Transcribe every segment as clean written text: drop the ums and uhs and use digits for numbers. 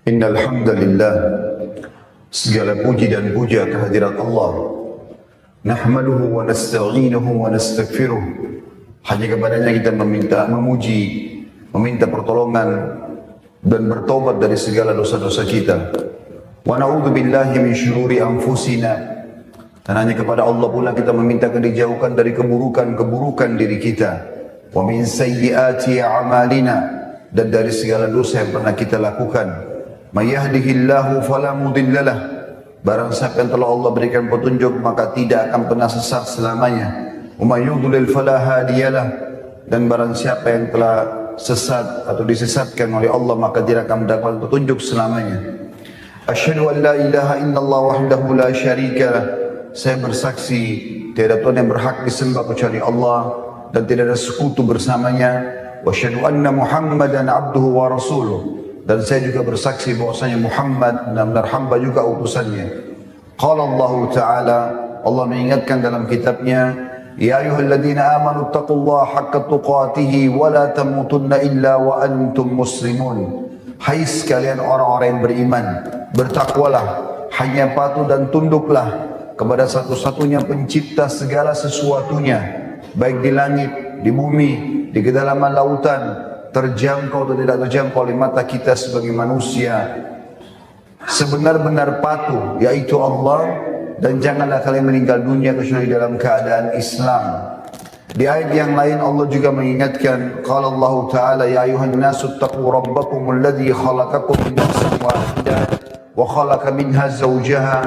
Innal hamdalillah, segala puji dan puja kehadirat Allah. Nahmaduhu wa nasta'inuhu wa nastaghfiruh. Hanya kepadanya kita memuji, meminta pertolongan dan bertobat dari segala dosa-dosa kita. Wa na'udzu billahi min syururi anfusina. Dan hanya kepada Allah pula kita meminta dijauhkan dari keburukan-keburukan diri kita. Wa min sayyiati a'malina, dan dari segala dosa yang pernah kita lakukan. May yahdihillahu fala mudhillalah. Barang siapa yang telah Allah berikan petunjuk maka tidak akan pernah sesat selamanya. Wa may yudlil fala hadiyalah. Dan barang siapa yang telah sesat atau disesatkan oleh Allah maka tidak akan mendapat petunjuk selamanya. Asyhadu an la ilaha illallah wahdahu la syarikalah. Saya bersaksi tiada Tuhan yang berhak disembah kecuali Allah dan tidak ada sekutu bersamanya. Wa asyhadu anna Muhammadan abduhu wa rasuluh. Dan saya juga bersaksi bahwasanya Muhammad benar-benar hamba juga utusannya. Qala Allah Ta'ala, Allah mengingatkan dalam kitabnya, Ya ayyuhalladzina amanu taqullaha haqqa tuqatih wa la tamutunna illa wa antum muslimun. Hai sekalian orang-orang yang beriman, bertakwalah, hanya patuh dan tunduklah kepada satu-satunya pencipta segala sesuatunya, baik di langit, di bumi, di kedalaman lautan, terjangkau atau tidak terjangkau oleh mata kita sebagai manusia. Sebenar-benar patuh, yaitu Allah, dan janganlah kalian meninggal dunia kecuali dalam keadaan Islam. Di ayat yang lain Allah juga mengingatkan, qala Allah Ta'ala, ya ayuhan nasu taqu rabbakum alladhi khalaqakum min nafsin wahidah wa khalaqa minha zawjaha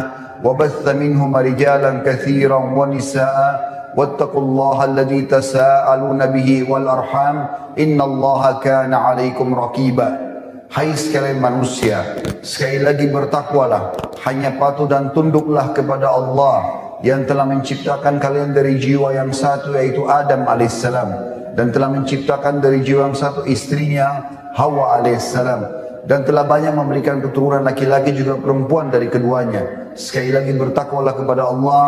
wa batha minhuma rijalan katsiran wa nisaa'a wattaqullaha alladzi tasaaluna bihi wal arham innallaha kana 'alaikum raqiba. Hai sekalian manusia, sekali lagi bertakwalah, hanya patuh dan tunduklah kepada Allah yang telah menciptakan kalian dari jiwa yang satu yaitu Adam alaihissalam, dan telah menciptakan dari jiwa yang satu istrinya Hawa alaihissalam, dan telah banyak memberikan keturunan laki-laki juga perempuan dari keduanya. Sekali lagi bertakwalah kepada Allah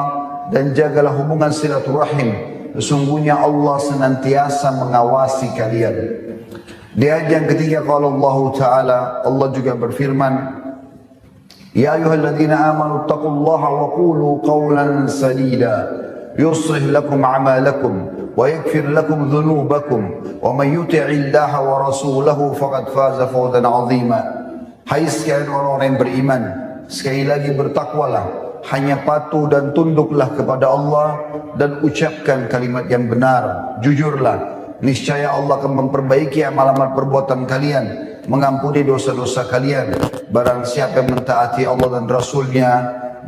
dan jagalah hubungan silaturahim. Sesungguhnya Allah senantiasa mengawasi kalian. Di ayat yang ketiga qala Allah Ta'ala, Allah juga berfirman, Ya ayyuhalladzina amanu taqullaha wa qulu qawlan sadida yuslih lakum a'malakum wa yaghfir lakum dhunubakum wa may yuti'illaha wa rasulahu faqad faza fawzan 'azima. Hai sekalian orang-orang yang beriman, sekali lagi bertakwalah, hanya patuh dan tunduklah kepada Allah dan ucapkan kalimat yang benar, jujurlah. Niscaya Allah akan memperbaiki amal-amal perbuatan kalian, mengampuni dosa-dosa kalian. Barang siapa yang mentaati Allah dan Rasulnya,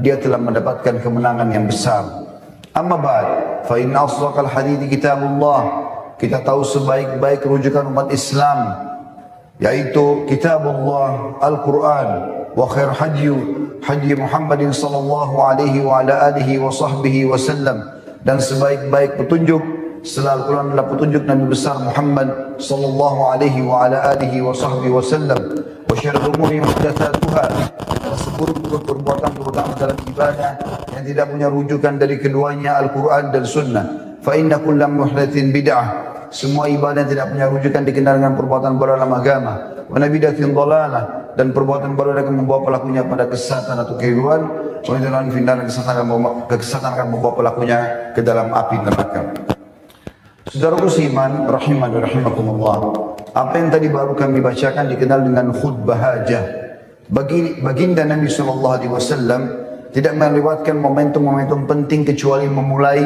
dia telah mendapatkan kemenangan yang besar. Amma ba'd, fa inna asdaqal hadithi kitabullah. Kita tahu sebaik-baik rujukan umat Islam yaitu kitabullah Al-Quran, wa khair hadyi Muhammadin sallallahu alaihi wa ala alihi wa sahbihi wasallam, dan sebaik-baik petunjuk setelah Al-Quran adalah petunjuk Nabi besar Muhammad sallallahu alaihi wa ala alihi wa sahbihi wasallam. Wa syarrul umuri muhdatsatuha, dan seburuk-buruk perbuatan terutama dalam ibadah yang tidak punya rujukan dari keduanya Al-Quran dan Sunnah. Fa inna kulla muhdatsin bid'ah, semua ibadah yang tidak punya rujukan dikenal dengan perbuatan baru dalam agama. Wa nabidatin dhalalah, dan perbuatan baru akan membawa pelakunya pada kesesatan atau kekeliruan. Wa dalam final kesesatan akan membawa pelakunya ke dalam api neraka. Saudaraku seiman, rahimani rahimakumullah, apa yang tadi baru kami bacakan dikenal dengan khutbah hajah. Baginda Nabi SAW tidak melewatkan momentum-momentum penting kecuali memulai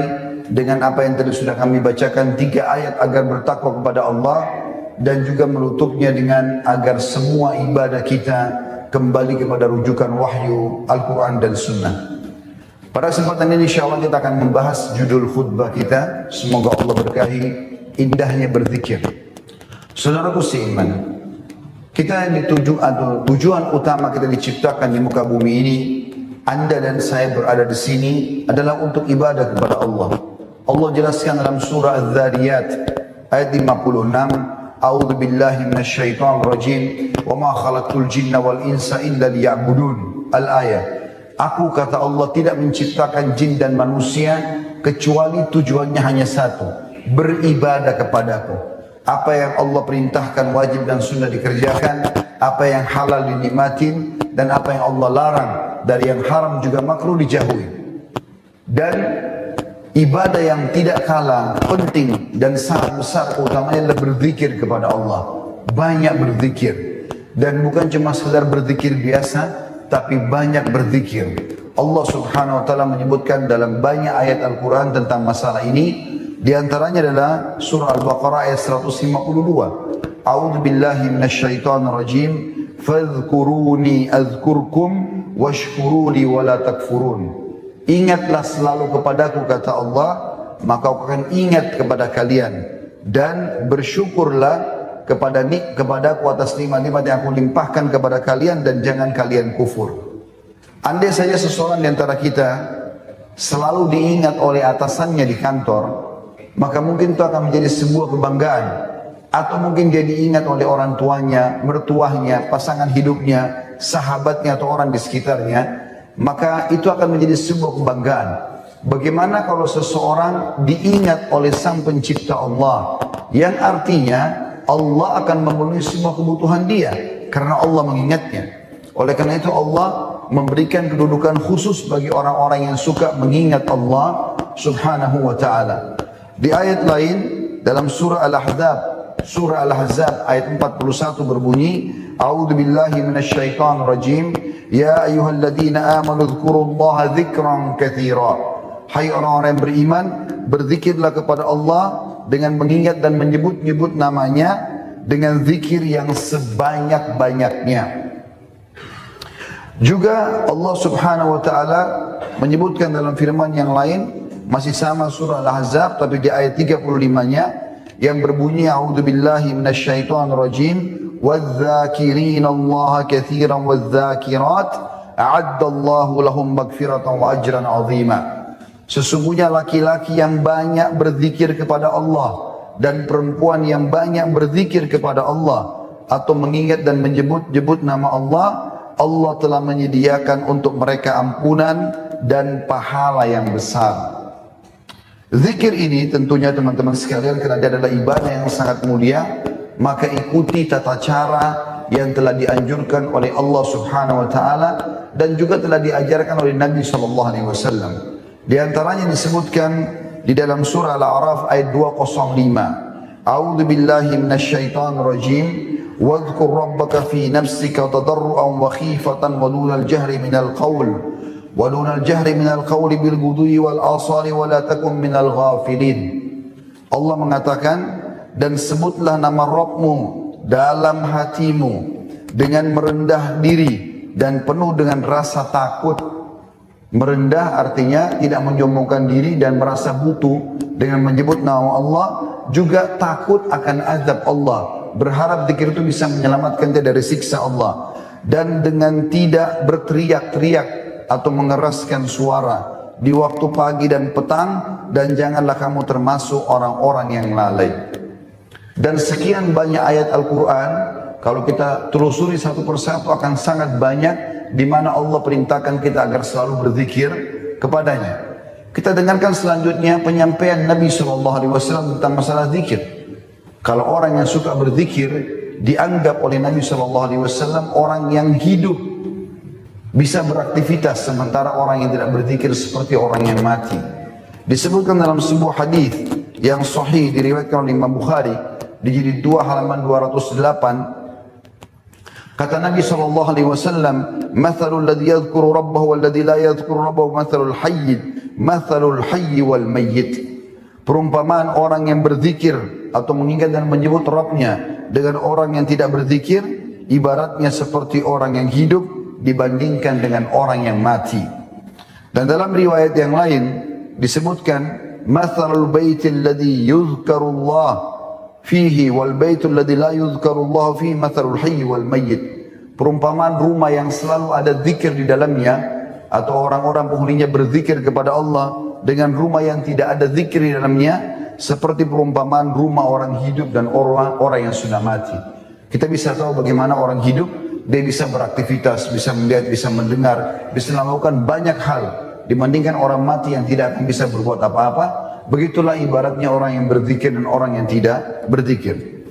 dengan apa yang tadi sudah kami bacakan, 3 ayat agar bertakwa kepada Allah, dan juga menutupnya dengan agar semua ibadah kita kembali kepada rujukan wahyu Al-Quran dan Sunnah. Pada kesempatan ini insyaAllah kita akan membahas judul khutbah kita. Semoga Allah berkahi indahnya berzikir. Saudaraku seiman, kita dituju atau tujuan utama kita diciptakan di muka bumi ini, Anda dan saya berada di sini adalah untuk ibadah kepada Allah. Allah jelaskan dalam surah Az-Zariyat ayat 56, A'udzu billahi minasyaitonir rajim, wa ma khalaqtul jinna wal insa illa liya'budun. Al-ayat. Aku, kata Allah, tidak menciptakan jin dan manusia kecuali tujuannya hanya satu, beribadah kepadaku. Apa yang Allah perintahkan wajib dan sunnah dikerjakan, apa yang halal dinikmatin, dan apa yang Allah larang dari yang haram juga makruh dijauhi. Dan ibadah yang tidak kalah penting dan sangat besar utamanya adalah berzikir kepada Allah. Banyak berzikir. Dan bukan cuma sekedar berzikir biasa, tapi banyak berzikir. Allah subhanahu wa ta'ala menyebutkan dalam banyak ayat Al-Quran tentang masalah ini. Di antaranya adalah surah Al-Baqarah ayat 152. A'udzu billahi minasyaitonir rajim. Fadhkuruni azkurkum washkuruli wala takfurun. Ingatlah selalu kepadaku, kata Allah, maka aku akan ingat kepada kalian, dan bersyukurlah kepadaku atas nikmat-nikmat yang aku limpahkan kepada kalian, dan jangan kalian kufur. Andai saja seseorang di antara kita selalu diingat oleh atasannya di kantor, maka mungkin itu akan menjadi sebuah kebanggaan. Atau mungkin dia diingat oleh orang tuanya, mertuanya, pasangan hidupnya, sahabatnya atau orang di sekitarnya, maka itu akan menjadi sebuah kebanggaan. Bagaimana kalau seseorang diingat oleh Sang Pencipta Allah, yang artinya Allah akan memenuhi semua kebutuhan dia karena Allah mengingatnya. Oleh karena itu Allah memberikan kedudukan khusus bagi orang-orang yang suka mengingat Allah subhanahu wa ta'ala. Di ayat lain dalam surah Al-Ahzab ayat 41 berbunyi, A'udzu billahi minasyaitonir rajim. Ya ayyuhalladzina amanu dzkurullaha dzikran katsira. Hai orang-orang yang beriman, berzikirlah kepada Allah dengan mengingat dan menyebut-nyebut namanya dengan zikir yang sebanyak-banyaknya. Juga Allah subhanahu wa ta'ala menyebutkan dalam firman yang lain, masih sama surah Al-Ahzab tapi di ayat 35-nya, yang berbunyi A'udzu billahi minasyaitonir rajim. وَالذَّاكِرِينَ اللَّهَ كَثِيرًا وَالذَّاكِرَاتِ أَعَدَّ اللَّهُ لَهُمْ مَغْفِرَةً وَأَجْرًا عَظِيمًا. Sesungguhnya laki-laki yang banyak berzikir kepada Allah dan perempuan yang banyak berzikir kepada Allah atau mengingat dan menyebut-nyebut nama Allah, Allah telah menyediakan untuk mereka ampunan dan pahala yang besar. Zikir ini tentunya teman-teman sekalian, karena dia adalah ibadah yang sangat mulia, maka ikuti tata cara yang telah dianjurkan oleh Allah subhanahu wa ta'ala dan juga telah diajarkan oleh Nabi sallallahu alaihi wasallam. Di antaranya disebutkan di dalam surah Al-A'raf ayat 205. A'udzu billahi minasyaitonir rajim. Wadhkur rabbaka fi nafsika tadarruan wa khifatan wa dunal jahri minal qaul. Wa dunal jahri minal qauli bil ghudwi wal asali wa la takun minal ghafilin. Allah mengatakan, dan sebutlah nama Rabbmu dalam hatimu dengan merendah diri dan penuh dengan rasa takut. Merendah artinya tidak menyombongkan diri dan merasa butuh dengan menyebut nama Allah, juga takut akan azab Allah, berharap zikir itu bisa menyelamatkan dia dari siksa Allah, dan dengan tidak berteriak-teriak atau mengeraskan suara di waktu pagi dan petang, dan janganlah kamu termasuk orang-orang yang lalai. Dan sekian banyak ayat Al-Quran, kalau kita telusuri satu persatu akan sangat banyak di mana Allah perintahkan kita agar selalu berzikir kepadanya. Kita dengarkan selanjutnya penyampaian Nabi SAW tentang masalah zikir. Kalau orang yang suka berzikir dianggap oleh Nabi SAW orang yang hidup, bisa beraktivitas, sementara orang yang tidak berzikir seperti orang yang mati. Disebutkan dalam sebuah hadis yang sahih diriwayatkan oleh Imam Bukhari di jilid 2 halaman 208, kata Nabi SAW, "Mathalul ladzi yadhkuru rabbahu wal ladzi la yadhkuru rabbahu mathalul hayy wal mayyit." Perumpamaan orang yang berzikir atau mengingat dan menyebut Rabbnya dengan orang yang tidak berzikir, ibaratnya seperti orang yang hidup dibandingkan dengan orang yang mati. Dan dalam riwayat yang lain disebutkan, "Mathalul baitil ladzi yuzkarullah fihi wal baitul ladzi la yuzkarullah fihi mathalul hayy wal mayyit." Perumpamaan rumah yang selalu ada zikir di dalamnya atau orang-orang penghuninya berzikir kepada Allah dengan rumah yang tidak ada zikir di dalamnya, seperti perumpamaan rumah orang hidup dan orang yang sudah mati. Kita bisa tahu bagaimana orang hidup, dia bisa beraktivitas, bisa melihat, bisa mendengar, bisa melakukan banyak hal dibandingkan orang mati yang tidak akan bisa berbuat apa-apa. Begitulah ibaratnya orang yang berzikir dan orang yang tidak berzikir.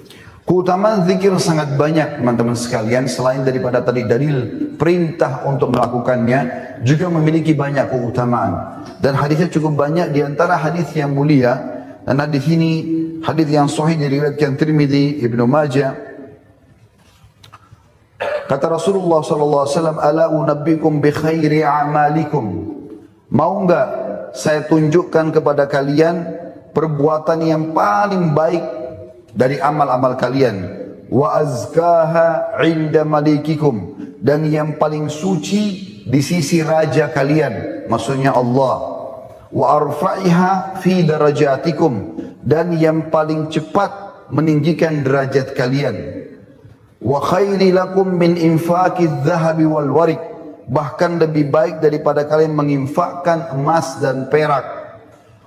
Keutamaan zikir sangat banyak teman-teman sekalian. Selain daripada tadi dalil perintah untuk melakukannya, juga memiliki banyak keutamaan. Dan hadisnya cukup banyak, di antara hadis yang mulia. Dan hadis ini hadis yang sahih diriwayatkan Tirmidzi, Ibnu Majah. Kata Rasulullah SAW, ala unabbikum bi khairi a'malikum. Mau enggak saya tunjukkan kepada kalian perbuatan yang paling baik dari amal-amal kalian, wa azkaha 'inda malikikum, dan yang paling suci di sisi raja kalian, maksudnya Allah, wa arfa'iha fi darajatikum, dan yang paling cepat meninggikan derajat kalian, wa khairi lakum min infaqiz zahabi wal warik, bahkan lebih baik daripada kalian menginfakkan emas dan perak.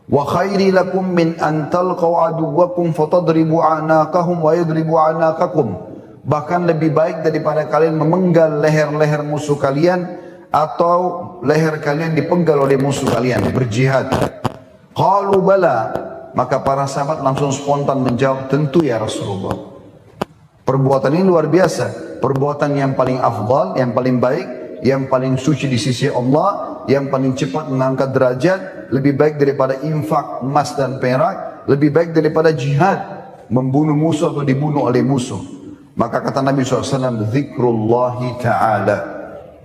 Wa khairi lakum min an talqaw aduwakum fatadribu a'naqahum wa yadribu a'naqakum, bahkan lebih baik daripada kalian memenggal leher-leher musuh kalian atau leher kalian dipenggal oleh musuh kalian, berjihad. Qalu bala, maka para sahabat langsung spontan menjawab, tentu ya Rasulullah. Perbuatan ini luar biasa, perbuatan yang paling afdal, yang paling baik, yang paling suci di sisi Allah, yang paling cepat mengangkat derajat, lebih baik daripada infak emas dan perak, lebih baik daripada jihad, membunuh musuh atau dibunuh oleh musuh. Maka kata Nabi SAW, zikrullahi ta'ala,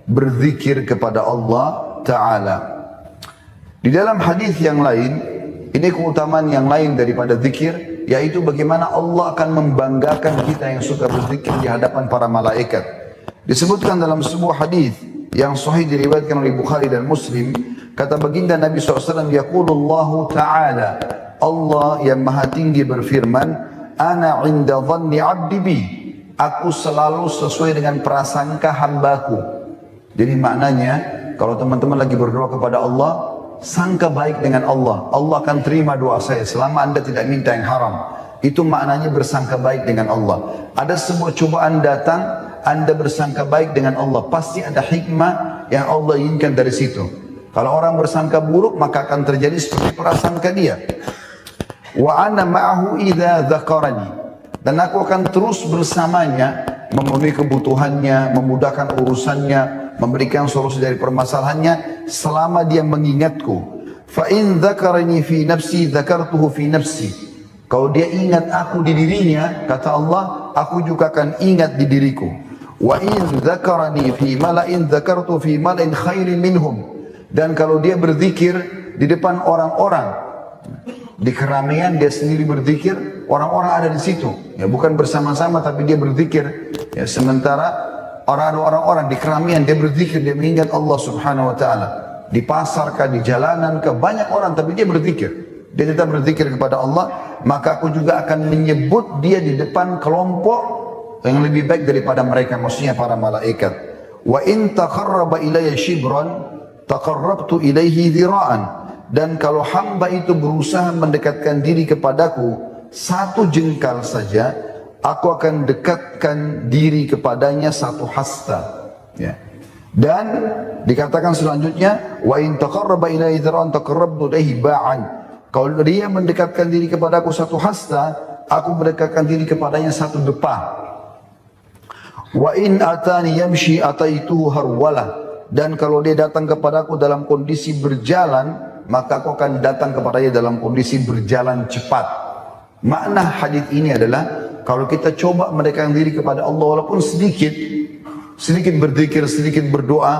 berzikir kepada Allah Ta'ala. Di dalam hadis yang lain, ini keutamaan yang lain daripada zikir, yaitu bagaimana Allah akan membanggakan kita yang suka berzikir di hadapan para malaikat. Disebutkan dalam sebuah hadis yang sahih diriwayatkan oleh Bukhari dan Muslim, kata baginda Nabi SAW, yaqulullahu ta'ala, Allah yang maha tinggi berfirman, ana inda dhanni abdi bi, aku selalu sesuai dengan prasangka hambaku. Jadi maknanya, kalau teman-teman lagi berdoa kepada Allah, sangka baik dengan Allah, Allah akan terima doa saya selama anda tidak minta yang haram. Itu maknanya bersangka baik dengan Allah. Ada sebuah cobaan datang, anda bersangka baik dengan Allah, pasti ada hikmah yang Allah inginkan dari situ. Kalau orang bersangka buruk, maka akan terjadi seperti prasangka dia. Wa ana ma'ahu idza dzakarani, dan aku akan terus bersamanya, memenuhi kebutuhannya, memudahkan urusannya, memberikan solusi dari permasalahannya selama dia mengingatku. Fa in dzakarani fi nafsi dzakartuhu fi nafsi. Kalau dia ingat aku di dirinya, kata Allah, aku juga akan ingat di diriku. Wa in dzakarani fi mala'in dzakartu fi mala'in khairin minhum. Dan kalau dia berzikir di depan orang-orang, di keramaian dia sendiri berzikir, orang-orang ada di situ. Ya, bukan bersama-sama tapi dia berzikir. Ya, sementara orang-orang di keramaian dia berzikir, dia mengingat Allah Subhanahu wa taala. Di pasar kah, di jalanan kah, banyak orang tapi dia berzikir. Dia tetap berzikir kepada Allah, maka aku juga akan menyebut dia di depan kelompok yang lebih baik daripada mereka, maksudnya para malaikat. Wa in taqarraba ilayya shibran taqarrabtu ilaihi dhira'an, dan kalau hamba itu berusaha mendekatkan diri kepadaku satu jengkal saja, aku akan dekatkan diri kepadanya satu hasta. Ya. Dan dikatakan selanjutnya, wa in taqarraba ilaihi dhira'an taqarrabtu ilaihi ba'an, kalau dia mendekatkan diri kepadaku satu hasta, aku mendekatkan diri kepadanya satu depa. Wa in atani yamshi ataituhu harwala, dan kalau dia datang kepadaku dalam kondisi berjalan, maka aku akan datang kepadanya dalam kondisi berjalan cepat. Makna hadis ini adalah, kalau kita coba mendekatkan diri kepada Allah walaupun sedikit berzikir, sedikit berdoa,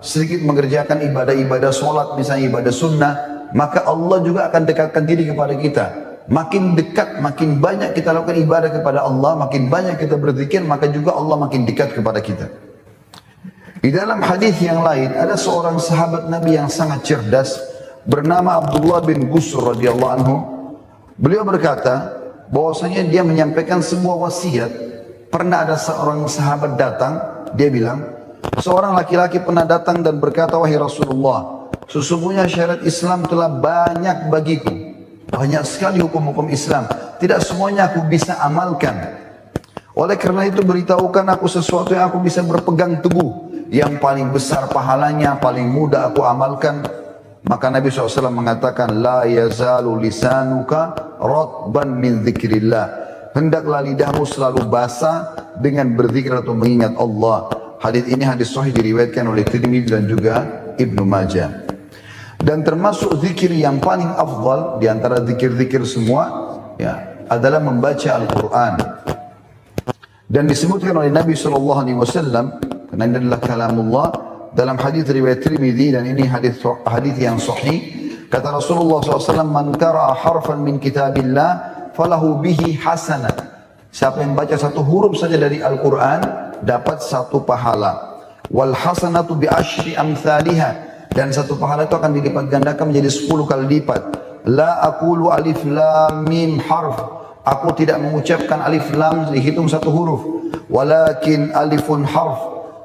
sedikit mengerjakan ibadah-ibadah solat, misalnya ibadah sunnah, maka Allah juga akan dekatkan diri kepada kita. Makin dekat, makin banyak kita lakukan ibadah kepada Allah, makin banyak kita berzikir, maka juga Allah makin dekat kepada kita. Di dalam hadis yang lain ada seorang sahabat Nabi yang sangat cerdas bernama Abdullah bin Busr radhiyallahu anhu. Beliau berkata bahwasanya dia menyampaikan sebuah wasiat. Pernah ada seorang sahabat datang, dia bilang, seorang laki-laki pernah datang dan berkata, wahai Rasulullah, sesungguhnya syariat Islam telah banyak bagiku, banyak sekali hukum-hukum Islam, tidak semuanya aku bisa amalkan. Oleh karena itu beritahukan aku sesuatu yang aku bisa berpegang teguh, yang paling besar pahalanya, paling mudah aku amalkan. Maka Nabi SAW mengatakan, la yazalu lisanuka ratban min dzikrillah, hendaklah lidahmu selalu basah dengan berzikir atau mengingat Allah. Hadis ini hadis sahih diriwayatkan oleh Tirmidzi dan juga Ibnu Majah. Dan termasuk zikir yang paling afdal di antara zikir-zikir semua ya adalah membaca Al-Quran. Dan disebutkan oleh Nabi SAW, karena ini adalah kalamullah, dalam hadis riwayat Tirmidzi dan ini hadis yang sahih, kata Rasulullah SAW, man qara'a harfan min kitabillah falahu bihi hasanah. Siapa yang baca satu huruf saja dari Al-Quran dapat satu pahala. Wal hasanatu bi asyri amthaliha, dan satu pahala itu akan dilipat gandakan menjadi 10 kali lipat. La aqulu alif lam mim harf, aku tidak mengucapkan alif lam dihitung satu huruf. Walakin alifun harf,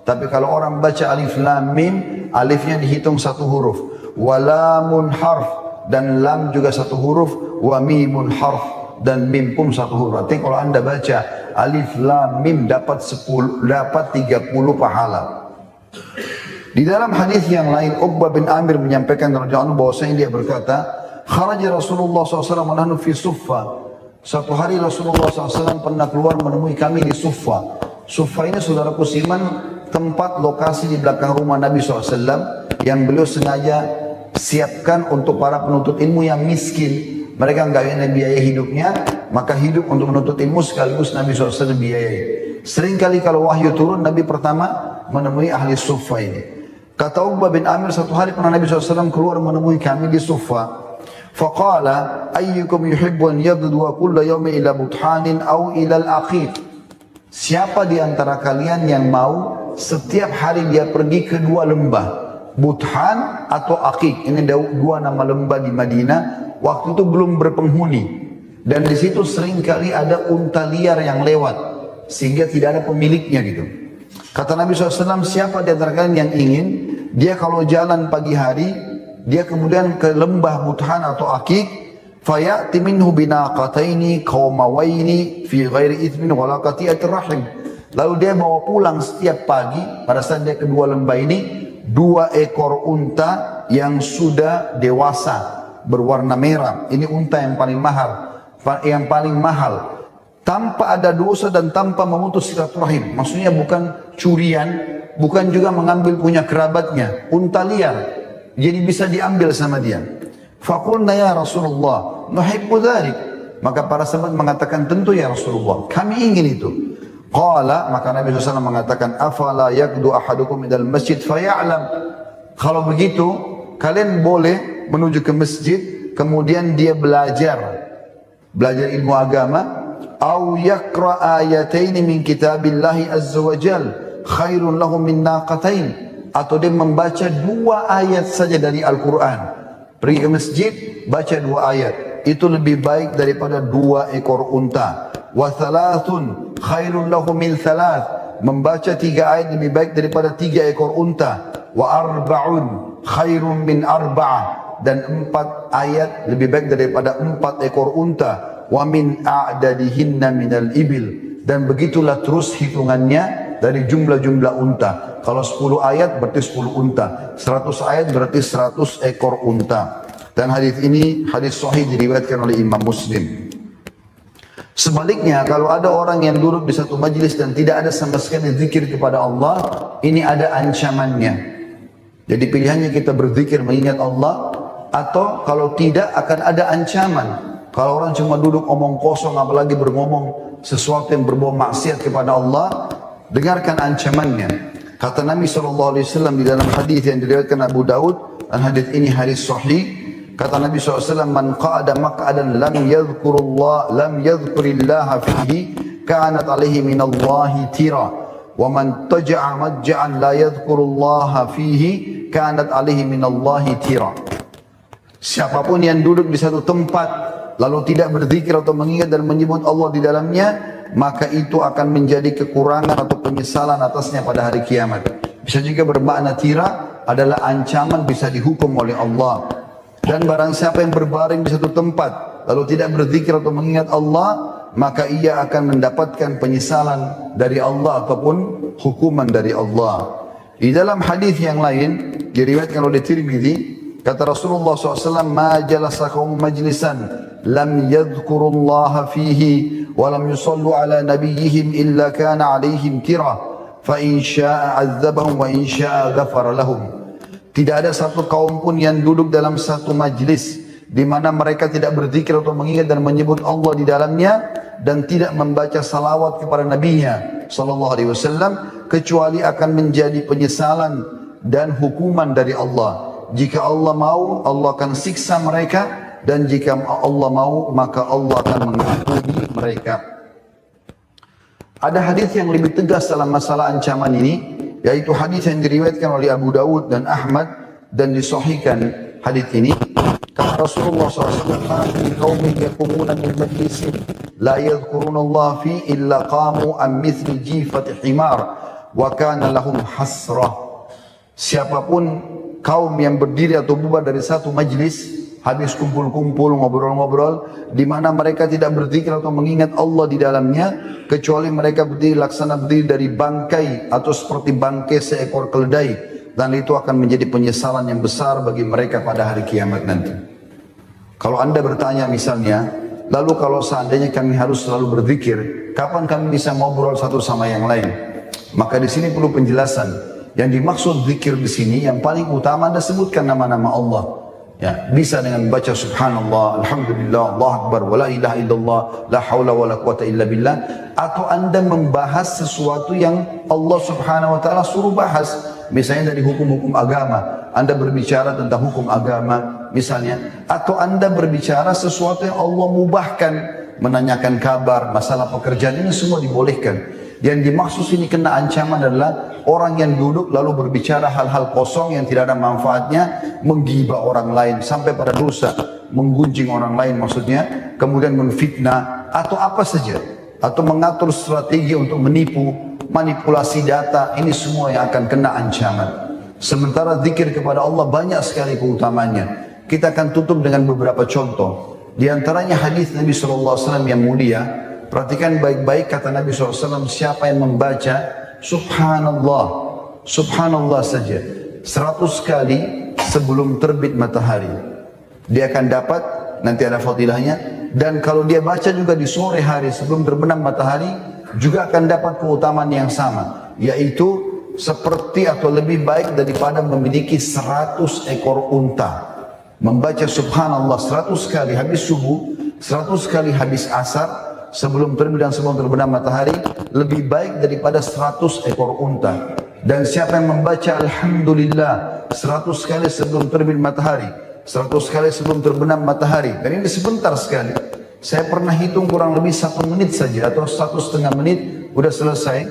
tapi kalau orang baca alif lam mim, alifnya dihitung satu huruf. Walamun harf, dan lam juga satu huruf. Wa mimun harf, dan mim pun satu huruf. Artinya kalau anda baca alif lam mim dapat 30 pahala. Di dalam hadis yang lain, Uqbah bin Amir menyampaikan radhiyallahu anhu bahwasanya dia berkata, kharaja Rasulullah SAW wa nahnu fi Suffa. Satu hari Rasulullah SAW pernah keluar menemui kami di Suffa. Suffa ini saudaraku siman, tempat lokasi di belakang rumah Nabi SAW yang beliau sengaja siapkan untuk para penuntut ilmu yang miskin. Mereka enggak ada biaya hidupnya, maka hidup untuk menuntut ilmu sekaligus Nabi SAW biayai. Seringkali kalau wahyu turun, Nabi pertama menemui ahli Suffa ini. Kata Uqbah bin Amir, satu hari pernah Nabi SAW keluar menemui kami di Suffa. Faqala ayyukum yuhibbu an yadduwa kulla yawmin ila buthanin aw ila al-aqiq. Siapa di antara kalian yang mau setiap hari dia pergi ke dua lembah, Buthan atau Aqiq. Ini dua nama lembah di Madinah. Waktu itu belum berpenghuni. Dan di situ sering kali ada unta liar yang lewat, sehingga tidak ada pemiliknya gitu. Kata Nabi SAW, siapa di antara kalian yang ingin, dia kalau jalan pagi hari, dia kemudian ke lembah Buthan atau Aqiq, fayati minhu binaqataini qawmawaini fi ghairi ithmin wala qati'atir rahim. Lalu dia bawa pulang setiap pagi, pada saat dia kedua lembah ini, 2 ekor unta yang sudah dewasa, berwarna merah. Ini unta yang paling mahal. Tanpa ada dosa dan tanpa memutus silaturahim. Maksudnya bukan curian, bukan juga mengambil punya kerabatnya. Unta liar, jadi bisa diambil sama dia. Faqulna ya Rasulullah, nuhibbu dzalik. Maka para sahabat mengatakan, tentu ya Rasulullah, kami ingin itu. Qala, maka Nabi SAW mengatakan, afala yaqdu ahadukum idal masjid faya'lam. Kalau begitu, kalian boleh menuju ke masjid, kemudian dia belajar ilmu agama, au yaqra ayatain min kitabillahi azza wa jal khairun lahu min naqatain, atau dia membaca 2 ayat saja dari Al-Quran. Pergi ke masjid, baca 2 ayat, itu lebih baik daripada 2 ekor unta. Wa thalathun khairun lahu min thalath, membaca 3 ayat lebih baik daripada 3 ekor unta. Wa arba'un khairun min arba'ah, dan 4 ayat lebih baik daripada 4 ekor unta. Wa min a'dadihinna minal ibil, dan begitulah terus hitungannya dari jumlah-jumlah unta. Kalau 10 ayat berarti 10 unta, 100 ayat berarti 100 ekor unta. Dan hadis ini hadis sahih diriwayatkan oleh Imam Muslim. Sebaliknya, kalau ada orang yang duduk di satu majlis dan tidak ada sama sekali zikir kepada Allah, ini ada ancamannya. Jadi pilihannya kita berzikir mengingat Allah, atau kalau tidak akan ada ancaman. Kalau orang cuma duduk omong kosong, apalagi berngomong sesuatu yang berbau maksiat kepada Allah, dengarkan ancamannya. Kata Nabi SAW di dalam hadis yang diriwayatkan Abu Daud, dan hadis ini hadis sahih. Kata Nabi SAW, man qa'ada maq'adan lam yadhkurillaha fihi kanat alaihi minallahi tira, wa man taja'a majja'an la yadhkurullaha fihi kanat alaihi minallahi tira. Siapapun yang duduk di satu tempat lalu tidak berzikir atau mengingat dan menyebut Allah di dalamnya, maka itu akan menjadi kekurangan atau penyesalan atasnya pada hari kiamat. Bisa juga bermakna tira adalah ancaman, bisa dihukum oleh Allah. Dan barang siapa yang berbaring di satu tempat lalu tidak berzikir atau mengingat Allah, maka ia akan mendapatkan penyesalan dari Allah ataupun hukuman dari Allah. Di dalam hadis yang lain diriwayatkan oleh Tirmidzi, Kata Rasulullah SAW, "Ma jalasa qaum majlisan lam yadhkurullaha fihi wa lam yusallu ala nabiyyihim illa kana alaihim tira fa in syaa'a 'adzabahum wa in syaa'a ghafara lahum." Tidak ada satu kaum pun yang duduk dalam satu majlis di mana mereka tidak berzikir atau mengingat dan menyebut Allah di dalamnya dan tidak membaca salawat kepada nabinya sallallahu alaihi wasallam, kecuali akan menjadi penyesalan dan hukuman dari Allah. Jika Allah mau, Allah akan siksa mereka, dan jika Allah mau, maka Allah akan mengampuni mereka. Ada hadis yang lebih tegas dalam masalah ancaman ini, yaitu hadis yang diriwayatkan oleh Abu Dawud dan Ahmad dan disahihkan hadis ini. Kata Rasulullah SAW, "Qaumin yaqumuna min majlisin la yadhkuruna Allah fi illa qamu an mithli jifati himar wa kana lahum hasrah." Siapapun kaum yang berdiri atau bubar dari satu majlis, habis kumpul-kumpul, ngobrol-ngobrol, di mana mereka tidak berzikir atau mengingat Allah di dalamnya, kecuali mereka berdiri laksana berdiri dari bangkai atau seperti bangkai seekor keledai, dan itu akan menjadi penyesalan yang besar bagi mereka pada hari kiamat nanti. Kalau Anda bertanya misalnya, lalu kalau seandainya kami harus selalu berzikir, kapan kami bisa ngobrol satu sama yang lain? Maka di sini perlu penjelasan. Yang dimaksud zikir di sini yang paling utama Anda sebutkan nama-nama Allah. Ya, bisa dengan baca subhanallah, alhamdulillah, Allah akbar, wa la ilaha illallah, la haula wa la quwata illa billah, atau Anda membahas sesuatu yang Allah Subhanahu wa taala suruh bahas. Misalnya dari hukum-hukum agama, Anda berbicara tentang hukum agama misalnya, atau Anda berbicara sesuatu yang Allah mubahkan, menanyakan kabar, masalah pekerjaan, ini semua dibolehkan. Yang dimaksud sini kena ancaman adalah orang yang duduk lalu berbicara hal-hal kosong yang tidak ada manfaatnya, menggibah orang lain sampai pada dosa, menggunjing orang lain maksudnya, kemudian menfitnah atau apa saja, atau mengatur strategi untuk menipu, manipulasi data, ini semua yang akan kena ancaman. Sementara zikir kepada Allah banyak sekali keutamanya. Kita akan tutup dengan beberapa contoh. Di antaranya hadis Nabi SAW yang mulia. Perhatikan baik-baik kata Nabi SAW, siapa yang membaca subhanallah, subhanallah saja 100 kali sebelum terbit matahari, dia akan dapat, nanti ada fadilahnya. Dan kalau dia baca juga di sore hari sebelum terbenam matahari, juga akan dapat keutamaan yang sama, yaitu seperti atau lebih baik daripada memiliki 100 ekor unta. Membaca subhanallah 100 kali habis subuh, 100 kali habis asar, sebelum terbit dan sebelum terbenam matahari, lebih baik daripada 100 ekor unta. Dan siapa yang membaca alhamdulillah 100 kali sebelum terbit matahari, 100 kali sebelum terbenam matahari, dan ini sebentar sekali, saya pernah hitung kurang lebih 1 menit saja atau 1,5 menit udah selesai.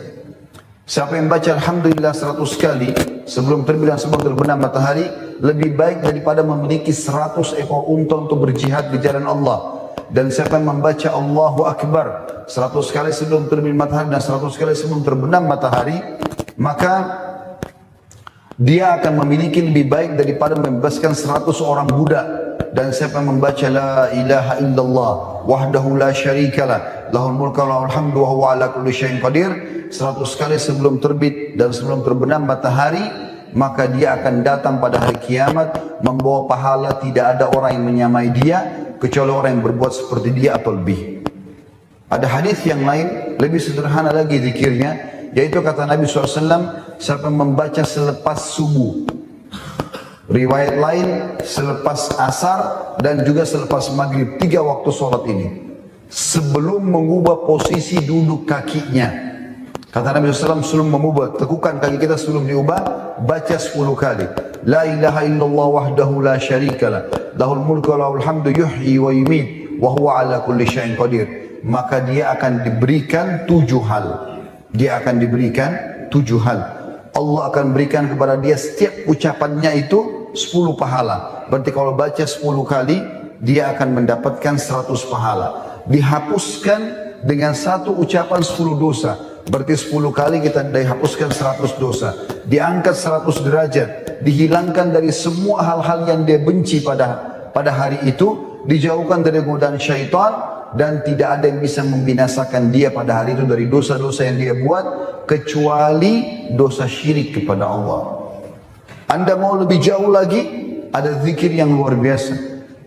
Siapa yang baca alhamdulillah 100 kali sebelum terbit dan sebelum terbenam matahari, lebih baik daripada memiliki 100 ekor unta untuk berjihad di jalan Allah. Dan siapa yang membaca Allahu Akbar 100 kali sebelum terbit matahari dan 100 kali sebelum terbenam matahari, maka dia akan memiliki lebih baik daripada membebaskan 100 orang budak. Dan siapa yang membaca la ilaha illallah wahdahu la syarikalah lahul mulku wa lahul hamdu wa huwa ala kulli syai'in qadir 100 kali sebelum terbit dan sebelum terbenam matahari, maka dia akan datang pada hari kiamat membawa pahala tidak ada orang yang menyamai dia kecuali orang yang berbuat seperti dia atau lebih. Ada hadis yang lain lebih sederhana lagi zikirnya, yaitu kata Nabi SAW, siapa membaca selepas subuh, riwayat lain selepas asar dan juga selepas maghrib, 3 waktu sholat ini, sebelum mengubah posisi duduk kakinya. Kata Nabi SAW, sebelum mengubah, tekukan kaki kita sebelum diubah, baca 10 kali. La ilaha illallah wahdahu la syarikalah, lahul mulku wa lahul hamdu yuhyi wa yumiit, wa huwa ala kulli syai'in qadir. Maka dia akan diberikan 7 hal. Dia akan diberikan 7 hal. Allah akan berikan kepada dia setiap ucapannya itu 10 pahala. Berarti kalau baca 10 kali, dia akan mendapatkan 100 pahala. Dihapuskan dengan satu ucapan 10 dosa. Berarti 10 kali kita dihapuskan 100 dosa. Diangkat 100 derajat. Dihilangkan dari semua hal-hal yang dia benci pada hari itu. Dijauhkan dari godaan syaitan. Dan tidak ada yang bisa membinasakan dia pada hari itu dari dosa-dosa yang dia buat. Kecuali dosa syirik kepada Allah. Anda mau lebih jauh lagi? ada zikir yang luar biasa.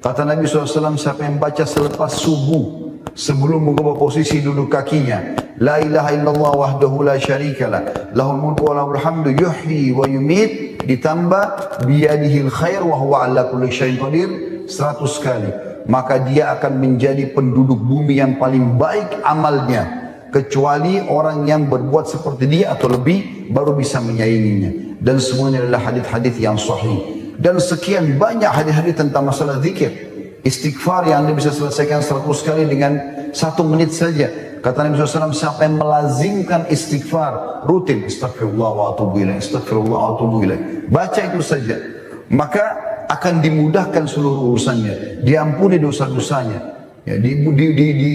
Kata Nabi SAW, siapa yang baca selepas subuh, sebelum mengubah posisi duduk kakinya, la ilaha illallah wahdahu la syarikalah, lahul mulku wa lahul hamdu yuhyi wa yumit, ditambah biyadihil khair wa huwa ala kulli syai'in qadir 100 kali, maka dia akan menjadi penduduk bumi yang paling baik amalnya, kecuali orang yang berbuat seperti dia atau lebih baru bisa menyainginya. Dan semuanya adalah hadis-hadis yang sahih. Dan sekian banyak hadis-hadis tentang masalah zikir. Istighfar yang Anda bisa selesaikan 100 kali dengan 1 menit saja. Kata Nabi SAW, siapa yang melazimkan istighfar rutin, astagfirullah wa atubu ilaih, astagfirullah wa atubu ilaih, baca itu saja, maka akan dimudahkan seluruh urusannya, diampuni dosa-dosanya, ya,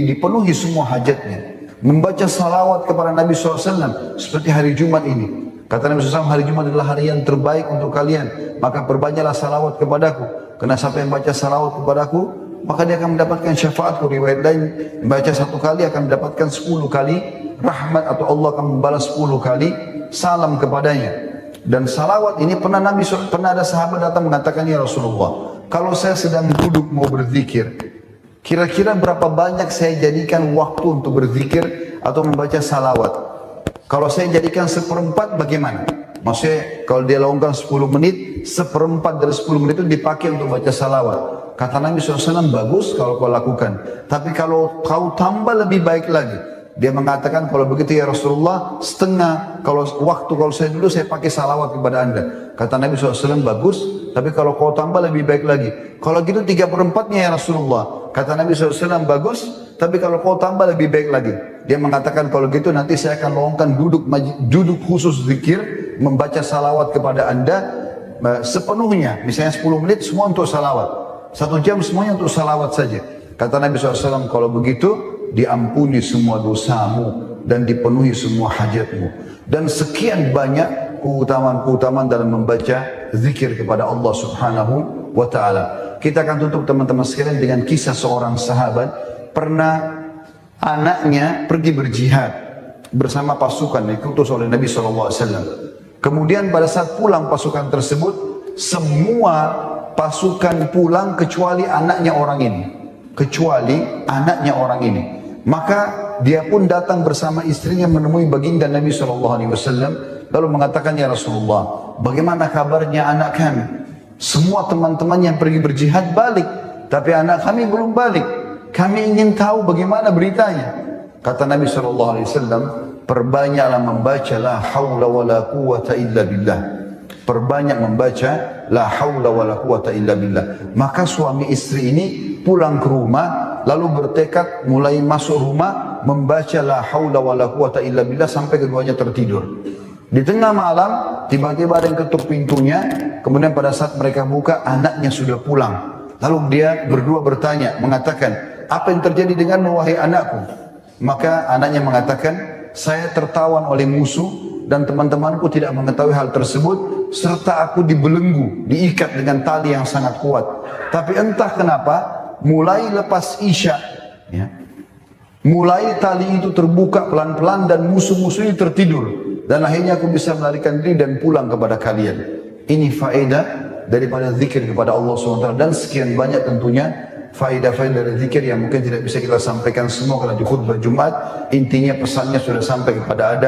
dipenuhi semua hajatnya. Membaca salawat kepada Nabi SAW seperti hari Jumat ini. Kata Nabi SAW, hari Jumat adalah hari yang terbaik untuk kalian, maka perbanyaklah salawat kepadaku. Karena siapa yang baca salawat kepadaku, maka dia akan mendapatkan syafaatku. Riwayat lain, baca 1 kali akan mendapatkan 10 kali rahmat, atau Allah akan membalas 10 kali salam kepadanya. Dan salawat ini pernah ada sahabat datang mengatakan, ya Rasulullah, kalau saya sedang duduk mau berzikir, kira-kira berapa banyak saya jadikan waktu untuk berzikir atau membaca salawat? Kalau saya jadikan 1/4 bagaimana? Maksudnya kalau dia lakukan 10 menit, 1/4 dari 10 menit itu dipakai untuk baca salawat. Kata Nabi SAW, bagus kalau kau lakukan. Tapi kalau kau tambah lebih baik lagi. Dia mengatakan, kalau begitu ya Rasulullah, setengah. Kalau saya dulu saya pakai salawat kepada anda. Kata Nabi SAW, bagus. Tapi kalau kau tambah lebih baik lagi. Kalau gitu 3/4-nya ya Rasulullah. Kata Nabi SAW, bagus. Tapi kalau kau tambah lebih baik lagi. Dia mengatakan, kalau gitu nanti saya akan lowongkan duduk khusus zikir, membaca salawat kepada anda sepenuhnya. Misalnya 10 menit semua untuk salawat. 1 jam semuanya untuk salawat saja. Kata Nabi SAW, kalau begitu diampuni semua dosamu dan dipenuhi semua hajatmu. Dan sekian banyak keutamaan-keutamaan dalam membaca zikir kepada Allah Subhanahu wa ta'ala. Kita akan tutup teman-teman sekalian dengan kisah seorang sahabat pernah anaknya pergi berjihad bersama pasukan diutus oleh Nabi SAW. Kemudian pada saat pulang pasukan tersebut, semua pasukan pulang kecuali anaknya orang ini. Maka dia pun datang bersama istrinya menemui baginda Nabi SAW, lalu mengatakan, ya Rasulullah, bagaimana kabarnya anak kami? Semua teman-teman yang pergi berjihad balik, tapi anak kami belum balik. Kami ingin tahu bagaimana beritanya. Kata Nabi SAW, perbanyaklah membaca la haula wa la quwata illa billah. Perbanyak membaca la haula wa la quwata illa billah. Maka suami istri ini pulang ke rumah, lalu bertekad mulai masuk rumah membaca la haula wa la quwata illa billah sampai keduanya tertidur. Di tengah malam tiba-tiba ada yang ketuk pintunya. Kemudian pada saat mereka buka, anaknya sudah pulang. Lalu dia berdua bertanya, mengatakan, apa yang terjadi denganmu wahai anakku? Maka anaknya mengatakan, saya tertawan oleh musuh dan teman-temanku tidak mengetahui hal tersebut, serta aku dibelenggu, diikat dengan tali yang sangat kuat. Tapi entah kenapa, mulai lepas isya, ya, mulai tali itu terbuka pelan-pelan dan musuh-musuh ini tertidur. Dan akhirnya aku bisa melarikan diri dan pulang kepada kalian. Ini faedah daripada zikir kepada Allah SWT. Dan sekian banyak tentunya faedah-faedah dari zikir yang mungkin tidak bisa kita sampaikan semua karena di khutbah Jumat. Intinya pesannya sudah sampai kepada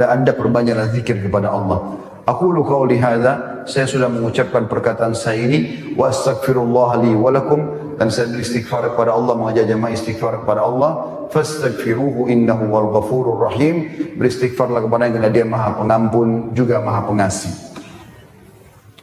anda, perbanyaklah zikir kepada Allah. Aqulu qawli hadza, saya sudah mengucapkan perkataan saya ini, wa astaghfirullah li wa lakum, dan saya beristighfar kepada Allah, mengajak jemaah istighfar kepada Allah. Fastaghfiruhu innahu wal ghafurur rahim. Beristighfarlah kepada Dia, karena Dia Maha Pengampun juga Maha Pengasih.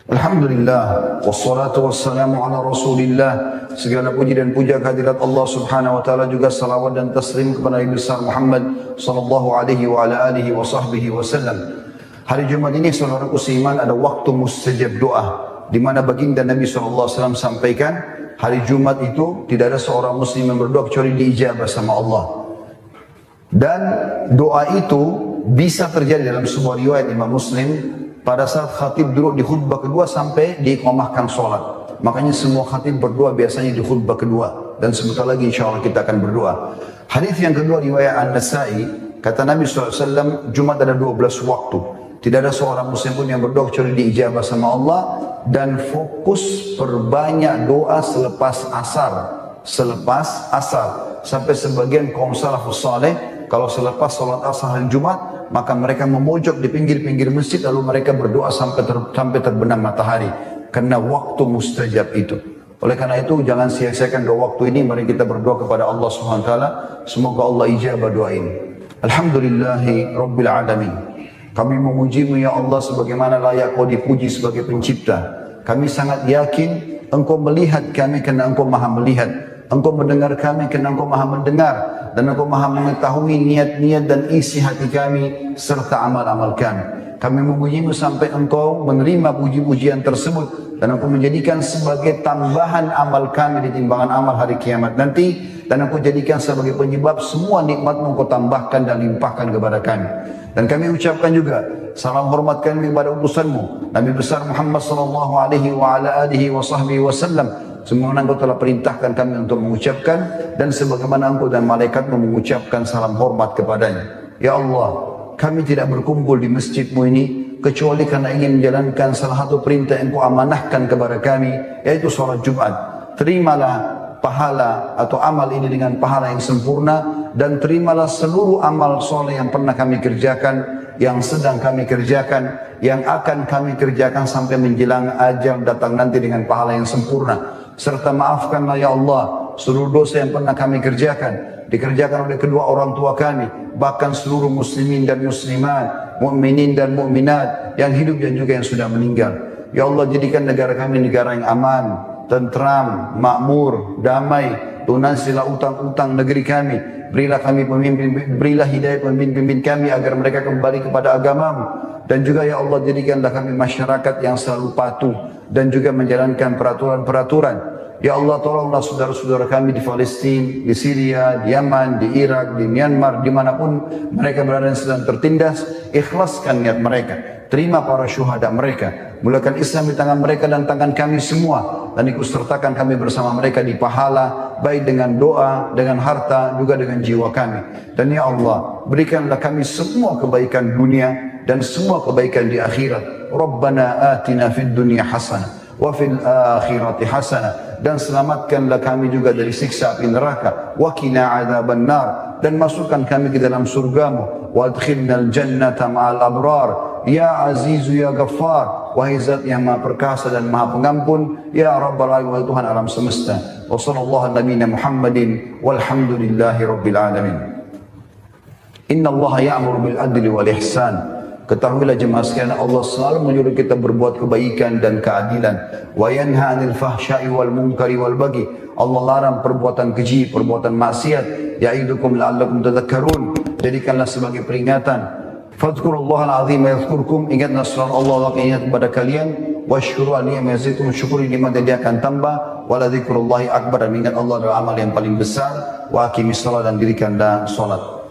Alhamdulillah, wassalatu wassalamu ala Rasulillah. Segala puji dan puja kehadirat Allah Subhanahu wa taala, juga salawat dan taslim kepada Nabi besar Muhammad sallallahu alaihi wa ala alihi wa sahbihi wasallam. Hari Jumat ini saudaraku seiman ada waktu mustajab doa, di mana baginda Nabi SAW sampaikan, hari Jumat itu tidak ada seorang muslim yang berdoa kecuali diijabah sama Allah. Dan doa itu bisa terjadi dalam sebuah riwayat Imam Muslim pada saat khatib duduk di khutbah kedua sampai diiqamahkan sholat. Makanya semua khatib berdoa biasanya di khutbah kedua, dan sebentar lagi insya Allah kita akan berdoa. Hadis yang kedua riwayat An-Nasai, kata Nabi SAW, Jumat ada 12 waktu. Tidak ada seorang muslim pun yang berdoa kecuali diijabah sama Allah. Dan fokus perbanyak doa selepas asar. Selepas asar. Sampai sebagian kaum salafus saleh, kalau selepas sholat asar hari Jumat, maka mereka memojok di pinggir-pinggir masjid, lalu mereka berdoa sampai terbenam matahari. Karena waktu mustajab itu. Oleh karena itu, jangan sia-siakan doa waktu ini. Mari kita berdoa kepada Allah SWT. Semoga Allah ijabah doa ini. Alhamdulillahi Rabbil Alamin. Kami memuji-Mu ya Allah sebagaimana layak Kau dipuji sebagai pencipta. Kami sangat yakin Engkau melihat kami karena Engkau maha melihat. Engkau mendengar kami karena Engkau maha mendengar. Dan Engkau maha mengetahui niat-niat dan isi hati kami serta amal-amal kami. Kami memuji-Mu sampai Engkau menerima puji-pujian tersebut. Dan Engkau menjadikan sebagai tambahan amal kami di timbangan amal hari kiamat nanti. Dan Engkau jadikan sebagai penyebab semua nikmat-Mu Engkau tambahkan dan limpahkan kepada kami. Dan kami ucapkan juga salam hormat kami kepada utusan-Mu Nabi besar Muhammad sallallahu alaihi wa ala alihi wa sahbihi wasallam. Semua Engkau telah perintahkan kami untuk mengucapkan, dan sebagaimana Engkau dan malaikat-Mu mengucapkan salam hormat kepadanya. Ya Allah, kami tidak berkumpul di masjid-Mu ini kecuali karena ingin menjalankan salah satu perintah yang Engkau amanahkan kepada kami, yaitu salat Jumat. Terimalah pahala atau amal ini dengan pahala yang sempurna, dan terimalah seluruh amal soleh yang pernah kami kerjakan, yang sedang kami kerjakan, yang akan kami kerjakan sampai menjelang ajal datang nanti dengan pahala yang sempurna. Serta maafkanlah ya Allah seluruh dosa yang pernah kami kerjakan, dikerjakan oleh kedua orang tua kami, bahkan seluruh muslimin dan muslimat, mukminin dan mukminat yang hidup dan juga yang sudah meninggal. Ya Allah, jadikan negara kami negara yang aman, tentram, makmur, damai. Lunasilah utang-utang negeri kami. Berilah kami pemimpin, berilah hidayah pemimpin-pemimpin kami agar mereka kembali kepada agama-Mu. Dan juga ya Allah, jadikanlah kami masyarakat yang selalu patuh dan juga menjalankan peraturan-peraturan. Ya Allah, tolonglah saudara-saudara kami di Palestina, di Syria, di Yaman, di Irak, di Myanmar, dimanapun mereka berada yang sedang tertindas. Ikhlaskan niat mereka. Terima para syuhada mereka. Mulakan Islam di tangan mereka dan tangan kami semua. Dan ikut sertakan kami bersama mereka di pahala, baik dengan doa, dengan harta, juga dengan jiwa kami. Dan ya Allah, berikanlah kami semua kebaikan dunia dan semua kebaikan di akhirat. Rabbana atina fid dunya hasanah wa fil akhirati hasanah. Dan selamatkanlah kami juga dari siksa api neraka. Wa qina adzabannar. Dan masukkan kami ke dalam surga-Mu. Wa adkhilnal jannata ma'al abrar. Ya Azizu ya Ghaffar, wahai Zat yang Maha Perkasa dan Maha Pengampun, ya Rabbal Alamin, Tuhan alam semesta. Wa sallallahu ala nabiyina Muhammadin walhamdulillahi rabbil alamin. Inna Allah ya'muru bil adli wal ihsan. Ketahuilah jemaah sekalian, Allah selalu menyuruh kita berbuat kebaikan dan keadilan. Wa yanha 'anil fahsya'i wal munkari wal baghi. Allah larang perbuatan keji, perbuatan maksiat. Ya'idukum la'allakum tadhakkarun. Jadikanlah sebagai peringatan. Fadhkurullahal azim yadhkurkum. Ingatlah selalu Allah ingat kepada kalian. Washkuru aliyam yazidkum. Syukuri nikmat yang Dia akan tambah. Wala dzikrullahi akbar. Dan ingat Allah adalah amal yang paling besar. Wa aqimis salat, dan dirikanlah salat.